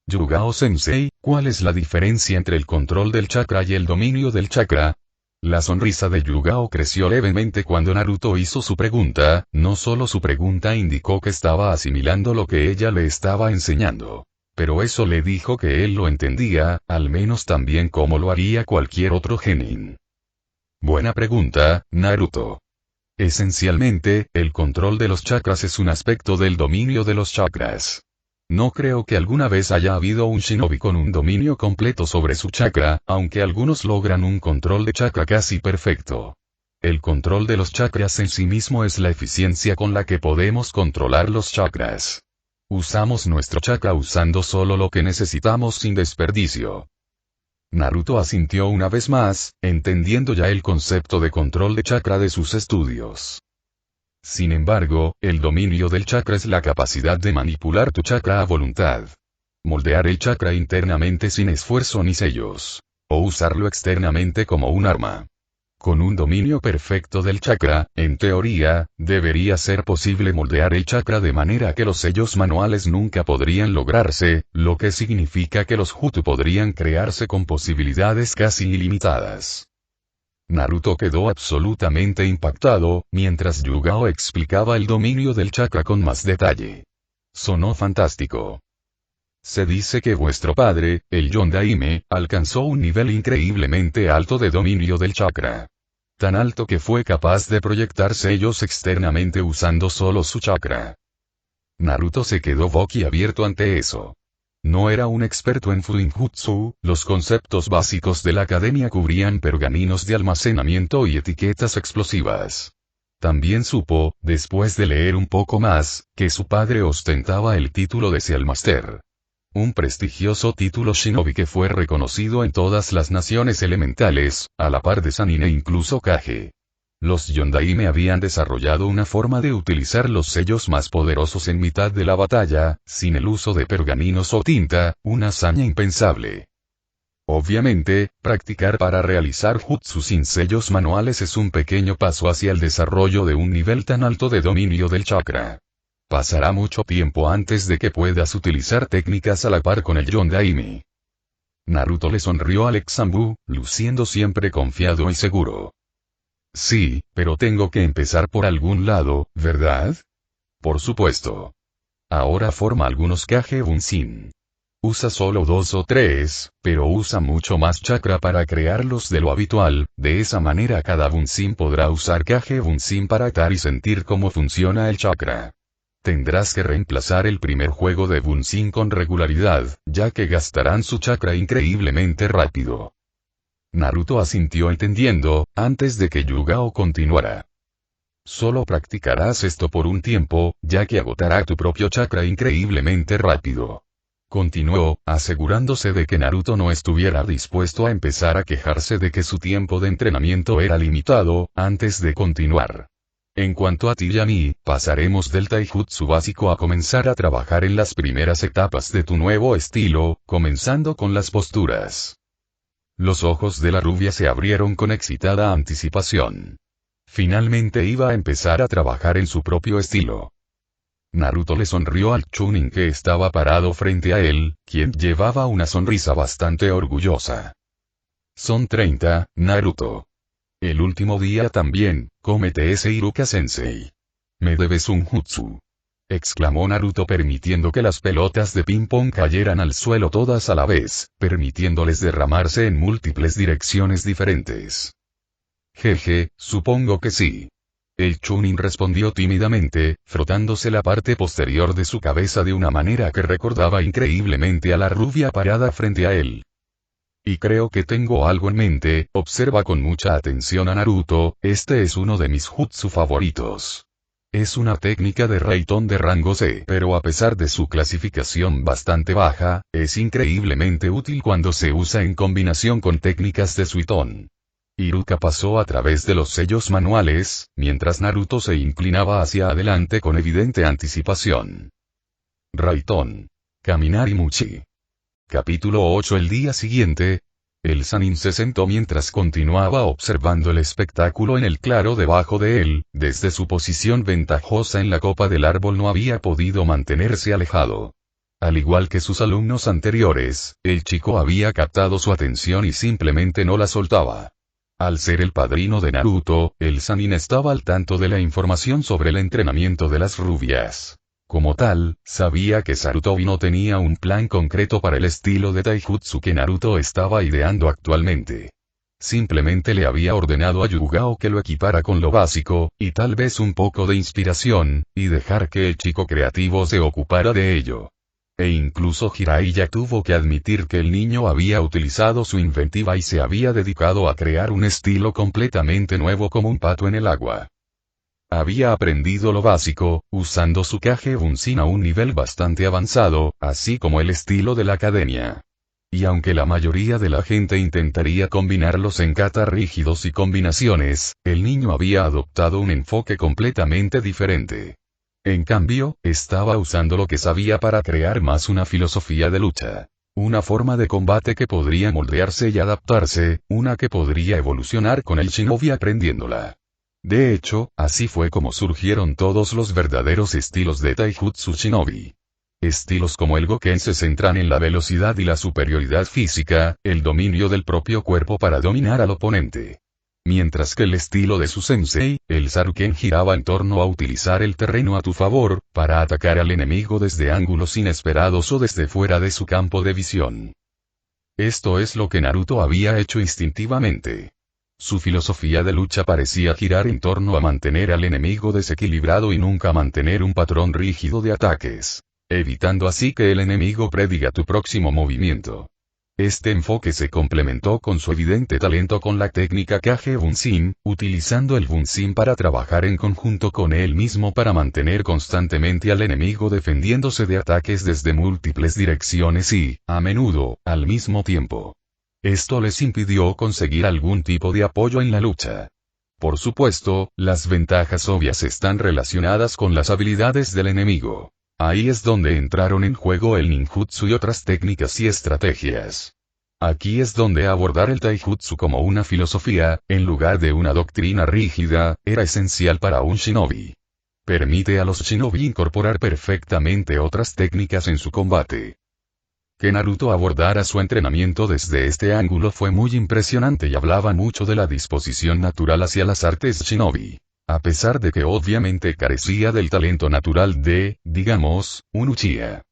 Yugao-sensei, ¿cuál es la diferencia entre el control del chakra y el dominio del chakra? La sonrisa de Yugao creció levemente cuando Naruto hizo su pregunta, no solo su pregunta indicó que estaba asimilando lo que ella le estaba enseñando. Pero eso le dijo que él lo entendía, al menos tan bien como lo haría cualquier otro genin. Buena pregunta, Naruto. Esencialmente, el control de los chakras es un aspecto del dominio de los chakras. No creo que alguna vez haya habido un shinobi con un dominio completo sobre su chakra, aunque algunos logran un control de chakra casi perfecto. El control de los chakras en sí mismo es la eficiencia con la que podemos controlar los chakras. Usamos nuestro chakra usando solo lo que necesitamos sin desperdicio. Naruto asintió una vez más, entendiendo ya el concepto de control de chakra de sus estudios. Sin embargo, el dominio del chakra es la capacidad de manipular tu chakra a voluntad. Moldear el chakra internamente sin esfuerzo ni sellos. O usarlo externamente como un arma. Con un dominio perfecto del chakra, en teoría, debería ser posible moldear el chakra de manera que los sellos manuales nunca podrían lograrse, lo que significa que los jutsu podrían crearse con posibilidades casi ilimitadas. Naruto quedó absolutamente impactado, mientras Yugao explicaba el dominio del chakra con más detalle. Sonó fantástico. Se dice que vuestro padre, el Yondaime, alcanzó un nivel increíblemente alto de dominio del chakra. Tan alto que fue capaz de proyectar sellos externamente usando solo su chakra. Naruto se quedó boquiabierto ante eso. No era un experto en Fuinjutsu, los conceptos básicos de la academia cubrían pergaminos de almacenamiento y etiquetas explosivas. También supo, después de leer un poco más, que su padre ostentaba el título de Sealmaster. Un prestigioso título shinobi que fue reconocido en todas las naciones elementales, a la par de Sannin e incluso Kage. Los Yondaime habían desarrollado una forma de utilizar los sellos más poderosos en mitad de la batalla, sin el uso de pergaminos o tinta, una hazaña impensable. Obviamente, practicar para realizar jutsu sin sellos manuales es un pequeño paso hacia el desarrollo de un nivel tan alto de dominio del chakra. Pasará mucho tiempo antes de que puedas utilizar técnicas a la par con el Yondaime. Naruto le sonrió a Alex Sambu, luciendo siempre confiado y seguro. Sí, pero tengo que empezar por algún lado, ¿verdad? Por supuesto. Ahora forma algunos Kage Bunshin. Usa solo 2 o 3, pero usa mucho más chakra para crearlos de lo habitual, de esa manera cada Bunshin podrá usar Kage Bunshin para atar y sentir cómo funciona el chakra. Tendrás que reemplazar el primer juego de Bunshin con regularidad, ya que gastarán su chakra increíblemente rápido. Naruto asintió entendiendo, antes de que Yugao continuara. Solo practicarás esto por un tiempo, ya que agotará tu propio chakra increíblemente rápido. Continuó, asegurándose de que Naruto no estuviera dispuesto a empezar a quejarse de que su tiempo de entrenamiento era limitado, antes de continuar. En cuanto a ti y a mí, pasaremos del taijutsu básico a comenzar a trabajar en las primeras etapas de tu nuevo estilo, comenzando con las posturas. Los ojos de la rubia se abrieron con excitada anticipación. Finalmente iba a empezar a trabajar en su propio estilo. Naruto le sonrió al Chunin que estaba parado frente a él, quien llevaba una sonrisa bastante orgullosa. Son 30, Naruto. El último día también, cómete ese Iruka Sensei. Me debes un jutsu. Exclamó Naruto permitiendo que las pelotas de ping-pong cayeran al suelo todas a la vez, permitiéndoles derramarse en múltiples direcciones diferentes. Jeje, supongo que sí. El Chunin respondió tímidamente, frotándose la parte posterior de su cabeza de una manera que recordaba increíblemente a la rubia parada frente a él. Y creo que tengo algo en mente, observa con mucha atención a Naruto, este es uno de mis jutsu favoritos. Es una técnica de Raitón de rango C, pero a pesar de su clasificación bastante baja, es increíblemente útil cuando se usa en combinación con técnicas de Suiton. Iruka pasó a través de los sellos manuales, mientras Naruto se inclinaba hacia adelante con evidente anticipación. Raitón. Kaminari Muchi. Capítulo 8. El día siguiente, el Sannin se sentó mientras continuaba observando el espectáculo en el claro debajo de él, desde su posición ventajosa en la copa del árbol no había podido mantenerse alejado. Al igual que sus alumnos anteriores, el chico había captado su atención y simplemente no la soltaba. Al ser el padrino de Naruto, el Sannin estaba al tanto de la información sobre el entrenamiento de las rubias. Como tal, sabía que Sarutobi no tenía un plan concreto para el estilo de taijutsu que Naruto estaba ideando actualmente. Simplemente le había ordenado a Yugao que lo equipara con lo básico, y tal vez un poco de inspiración, y dejar que el chico creativo se ocupara de ello. E incluso Jiraiya tuvo que admitir que el niño había utilizado su inventiva y se había dedicado a crear un estilo completamente nuevo como un pato en el agua. Había aprendido lo básico, usando su Kage Bunshin a un nivel bastante avanzado, así como el estilo de la academia. Y aunque la mayoría de la gente intentaría combinarlos en kata rígidos y combinaciones, el niño había adoptado un enfoque completamente diferente. En cambio, estaba usando lo que sabía para crear más una filosofía de lucha. Una forma de combate que podría moldearse y adaptarse, una que podría evolucionar con el shinobi aprendiéndola. De hecho, así fue como surgieron todos los verdaderos estilos de taijutsu shinobi. Estilos como el Goken se centran en la velocidad y la superioridad física, el dominio del propio cuerpo para dominar al oponente. Mientras que el estilo de su sensei, el Saruken giraba en torno a utilizar el terreno a tu favor, para atacar al enemigo desde ángulos inesperados o desde fuera de su campo de visión. Esto es lo que Naruto había hecho instintivamente. Su filosofía de lucha parecía girar en torno a mantener al enemigo desequilibrado y nunca mantener un patrón rígido de ataques, evitando así que el enemigo prediga tu próximo movimiento. Este enfoque se complementó con su evidente talento con la técnica Kage Bunshin, utilizando el Bunshin para trabajar en conjunto con él mismo para mantener constantemente al enemigo defendiéndose de ataques desde múltiples direcciones y, a menudo, al mismo tiempo. Esto les impidió conseguir algún tipo de apoyo en la lucha. Por supuesto, las ventajas obvias están relacionadas con las habilidades del enemigo. Ahí es donde entraron en juego el ninjutsu y otras técnicas y estrategias. Aquí es donde abordar el taijutsu como una filosofía, en lugar de una doctrina rígida, era esencial para un shinobi. Permite a los shinobi incorporar perfectamente otras técnicas en su combate. Que Naruto abordara su entrenamiento desde este ángulo fue muy impresionante y hablaba mucho de la disposición natural hacia las artes shinobi. A pesar de que obviamente carecía del talento natural de, digamos, un Uchiha.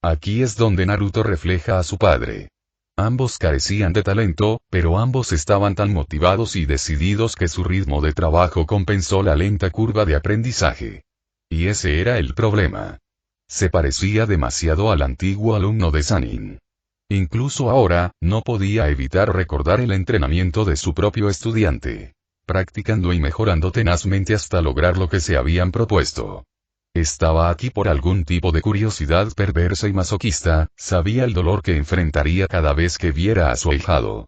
Aquí es donde Naruto refleja a su padre. Ambos carecían de talento, pero ambos estaban tan motivados y decididos que su ritmo de trabajo compensó la lenta curva de aprendizaje. Y ese era el problema. Se parecía demasiado al antiguo alumno de Sannin. Incluso ahora, no podía evitar recordar el entrenamiento de su propio estudiante. Practicando y mejorando tenazmente hasta lograr lo que se habían propuesto. Estaba aquí por algún tipo de curiosidad perversa y masoquista, sabía el dolor que enfrentaría cada vez que viera a su ahijado.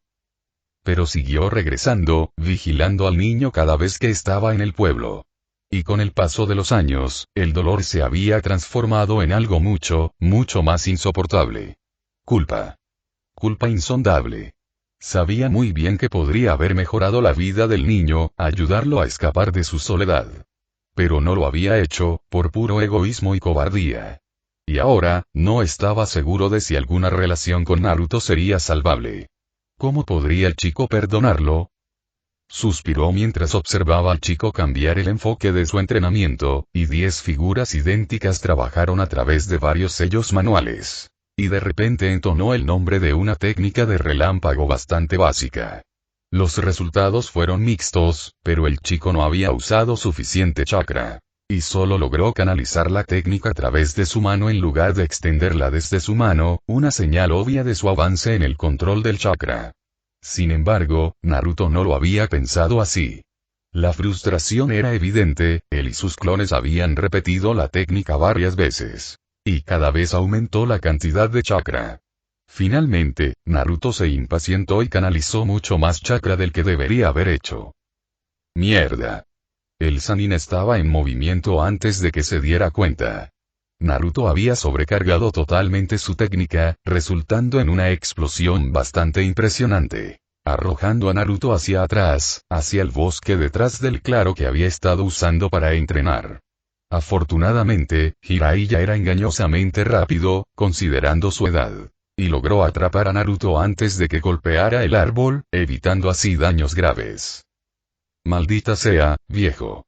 Pero siguió regresando, vigilando al niño cada vez que estaba en el pueblo. Y con el paso de los años, el dolor se había transformado en algo mucho, mucho más insoportable. Culpa. Culpa insondable. Sabía muy bien que podría haber mejorado la vida del niño, ayudarlo a escapar de su soledad. Pero no lo había hecho, por puro egoísmo y cobardía. Y ahora, no estaba seguro de si alguna relación con Naruto sería salvable. ¿Cómo podría el chico perdonarlo? Suspiró mientras observaba al chico cambiar el enfoque de su entrenamiento, y 10 figuras idénticas trabajaron a través de varios sellos manuales. Y de repente entonó el nombre de una técnica de relámpago bastante básica. Los resultados fueron mixtos, pero el chico no había usado suficiente chakra. Y solo logró canalizar la técnica a través de su mano en lugar de extenderla desde su mano, una señal obvia de su avance en el control del chakra. Sin embargo, Naruto no lo había pensado así. La frustración era evidente, él y sus clones habían repetido la técnica varias veces. Y cada vez aumentó la cantidad de chakra. Finalmente, Naruto se impacientó y canalizó mucho más chakra del que debería haber hecho. Mierda. El Sannin estaba en movimiento antes de que se diera cuenta. Naruto había sobrecargado totalmente su técnica, resultando en una explosión bastante impresionante, arrojando a Naruto hacia atrás, hacia el bosque detrás del claro que había estado usando para entrenar. Afortunadamente, Jiraiya era engañosamente rápido, considerando su edad. Y logró atrapar a Naruto antes de que golpeara el árbol, evitando así daños graves. Maldita sea, viejo.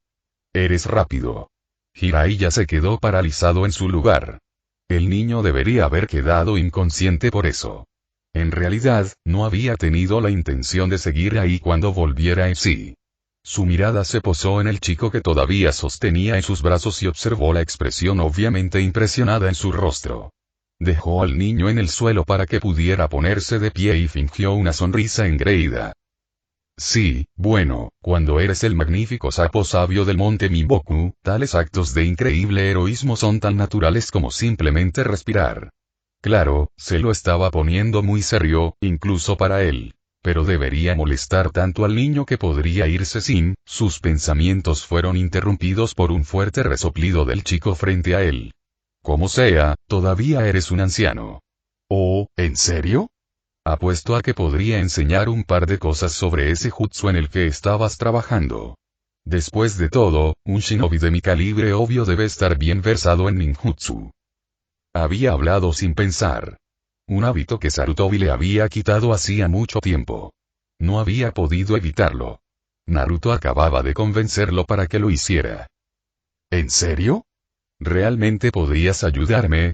Eres rápido. Jiraiya se quedó paralizado en su lugar. El niño debería haber quedado inconsciente por eso. En realidad, no había tenido la intención de seguir ahí cuando volviera en sí. Su mirada se posó en el chico que todavía sostenía en sus brazos y observó la expresión obviamente impresionada en su rostro. Dejó al niño en el suelo para que pudiera ponerse de pie y fingió una sonrisa engreída. Sí, bueno, cuando eres el magnífico sapo sabio del monte Mimboku, tales actos de increíble heroísmo son tan naturales como simplemente respirar. Claro, se lo estaba poniendo muy serio, incluso para él. Pero debería molestar tanto al niño que podría irse sin, sus pensamientos fueron interrumpidos por un fuerte resoplido del chico frente a él. Como sea, todavía eres un anciano. Oh, ¿en serio? Apuesto a que podría enseñar un par de cosas sobre ese jutsu en el que estabas trabajando. Después de todo, un shinobi de mi calibre obvio debe estar bien versado en ninjutsu. Había hablado sin pensar. Un hábito que Sarutobi le había quitado hacía mucho tiempo. No había podido evitarlo. Naruto acababa de convencerlo para que lo hiciera. ¿En serio? ¿Realmente podrías ayudarme?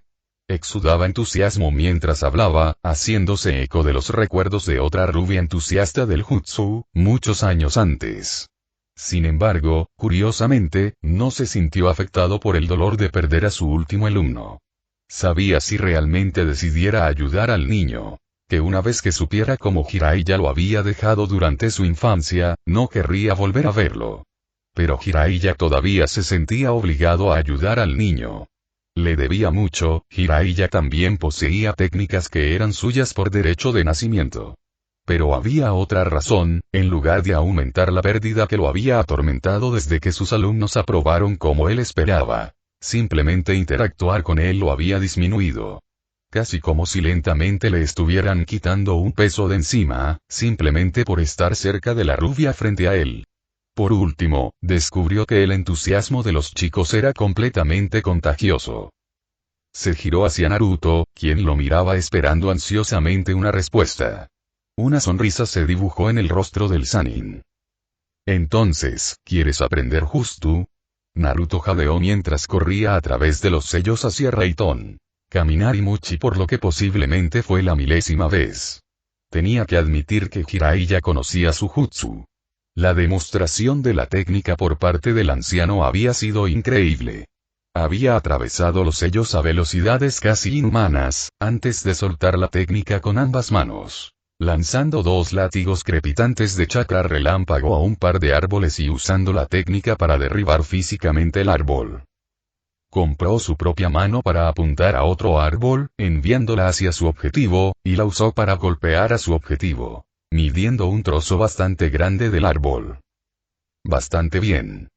Exudaba entusiasmo mientras hablaba, haciéndose eco de los recuerdos de otra rubia entusiasta del jutsu, muchos años antes. Sin embargo, curiosamente, no se sintió afectado por el dolor de perder a su último alumno. Sabía si realmente decidiera ayudar al niño, que una vez que supiera cómo Jiraiya lo había dejado durante su infancia, no querría volver a verlo. Pero Jiraiya todavía se sentía obligado a ayudar al niño. Le debía mucho, Jiraiya también poseía técnicas que eran suyas por derecho de nacimiento. Pero había otra razón, en lugar de aumentar la pérdida que lo había atormentado desde que sus alumnos aprobaron como él esperaba. Simplemente interactuar con él lo había disminuido. Casi como si lentamente le estuvieran quitando un peso de encima, simplemente por estar cerca de la rubia frente a él. Por último, descubrió que el entusiasmo de los chicos era completamente contagioso. Se giró hacia Naruto, quien lo miraba esperando ansiosamente una respuesta. Una sonrisa se dibujó en el rostro del Sannin. Entonces, ¿quieres aprender Jutsu? Naruto jadeó mientras corría a través de los sellos hacia Reiton. Kaminari-Muchi por lo que posiblemente fue la milésima vez. Tenía que admitir que Jiraiya conocía su jutsu. La demostración de la técnica por parte del anciano había sido increíble. Había atravesado los sellos a velocidades casi inhumanas, antes de soltar la técnica con ambas manos, lanzando 2 látigos crepitantes de chakra relámpago a un par de árboles y usando la técnica para derribar físicamente el árbol. Compró su propia mano para apuntar a otro árbol, enviándola hacia su objetivo, y la usó para golpear a su objetivo, midiendo un trozo bastante grande del árbol. Bastante bien.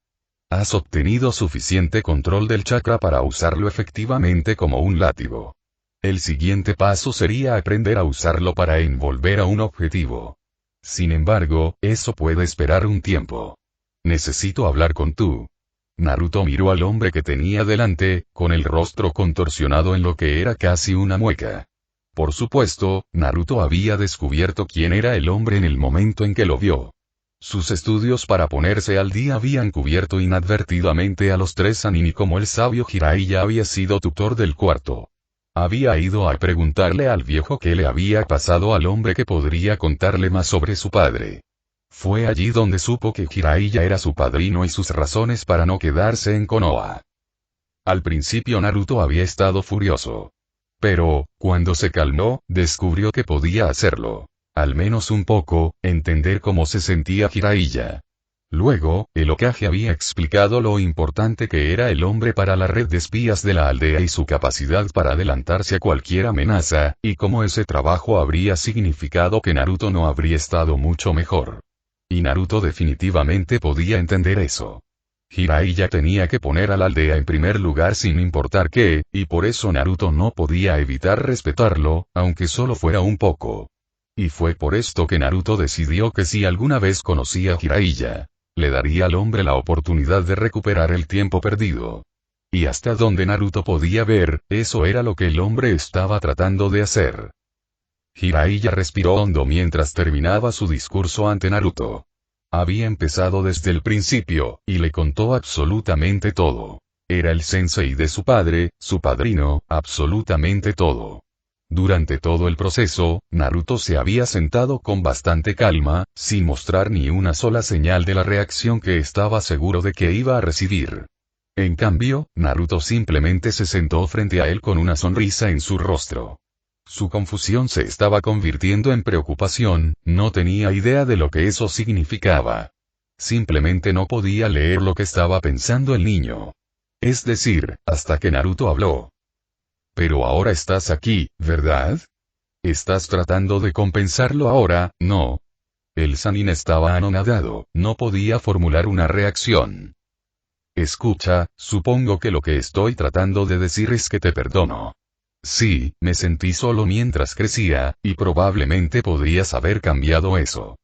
Has obtenido suficiente control del chakra para usarlo efectivamente como un látigo. El siguiente paso sería aprender a usarlo para envolver a un objetivo. Sin embargo, eso puede esperar un tiempo. Necesito hablar con tú. Naruto miró al hombre que tenía delante, con el rostro contorsionado en lo que era casi una mueca. Por supuesto, Naruto había descubierto quién era el hombre en el momento en que lo vio. Sus estudios para ponerse al día habían cubierto inadvertidamente a los 3 Sannin y como el sabio Jiraiya había sido tutor del cuarto. Había ido a preguntarle al viejo qué le había pasado al hombre que podría contarle más sobre su padre. Fue allí donde supo que Jiraiya era su padrino y sus razones para no quedarse en Konoha. Al principio Naruto había estado furioso. Pero, cuando se calmó, descubrió que podía hacerlo. Al menos un poco, entender cómo se sentía Jiraiya. Luego, el Hokage había explicado lo importante que era el hombre para la red de espías de la aldea y su capacidad para adelantarse a cualquier amenaza, y cómo ese trabajo habría significado que Naruto no habría estado mucho mejor. Y Naruto definitivamente podía entender eso. Jiraiya tenía que poner a la aldea en primer lugar sin importar qué, y por eso Naruto no podía evitar respetarlo, aunque solo fuera un poco. Y fue por esto que Naruto decidió que si alguna vez conocía a Jiraiya, le daría al hombre la oportunidad de recuperar el tiempo perdido. Y hasta donde Naruto podía ver, eso era lo que el hombre estaba tratando de hacer. Jiraiya respiró hondo mientras terminaba su discurso ante Naruto. Había empezado desde el principio, y le contó absolutamente todo. Era el sensei de su padre, su padrino, absolutamente todo. Durante todo el proceso, Naruto se había sentado con bastante calma, sin mostrar ni una sola señal de la reacción que estaba seguro de que iba a recibir. En cambio, Naruto simplemente se sentó frente a él con una sonrisa en su rostro. Su confusión se estaba convirtiendo en preocupación, no tenía idea de lo que eso significaba. Simplemente no podía leer lo que estaba pensando el niño. Es decir, hasta que Naruto habló. Pero ahora estás aquí, ¿verdad? ¿Estás tratando de compensarlo ahora, no? El Sannin estaba anonadado, no podía formular una reacción. Escucha, supongo que lo que estoy tratando de decir es que te perdono. Sí, me sentí solo mientras crecía, y probablemente podrías haber cambiado eso.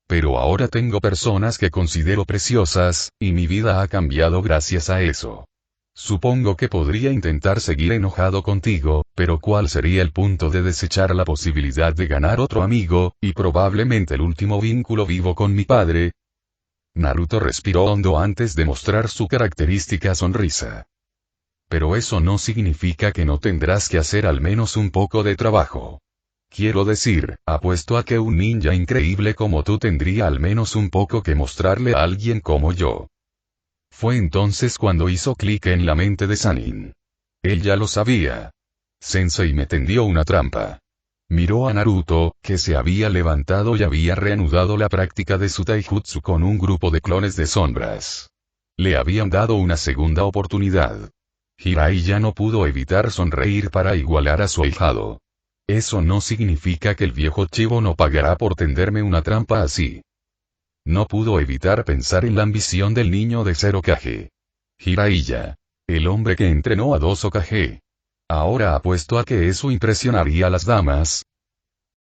Pero ahora tengo personas que considero preciosas, y mi vida ha cambiado gracias a eso. Supongo que podría intentar seguir enojado contigo, pero ¿cuál sería el punto de desechar la posibilidad de ganar otro amigo, y probablemente el último vínculo vivo con mi padre? Naruto respiró hondo antes de mostrar su característica sonrisa. Pero eso no significa que no tendrás que hacer al menos un poco de trabajo. Quiero decir, apuesto a que un ninja increíble como tú tendría al menos un poco que mostrarle a alguien como yo. Fue entonces cuando hizo clic en la mente de Sannin. Él ya lo sabía. Sensei me tendió una trampa. Miró a Naruto, que se había levantado y había reanudado la práctica de su taijutsu con un grupo de clones de sombras. Le habían dado una segunda oportunidad. Jiraiya no pudo evitar sonreír para igualar a su ahijado. Eso no significa que el viejo chivo no pagará por tenderme una trampa así. No pudo evitar pensar en la ambición del niño de ser Hokage. Jiraiya. El hombre que entrenó a 2 Hokage. Ahora apuesto a que eso impresionaría a las damas,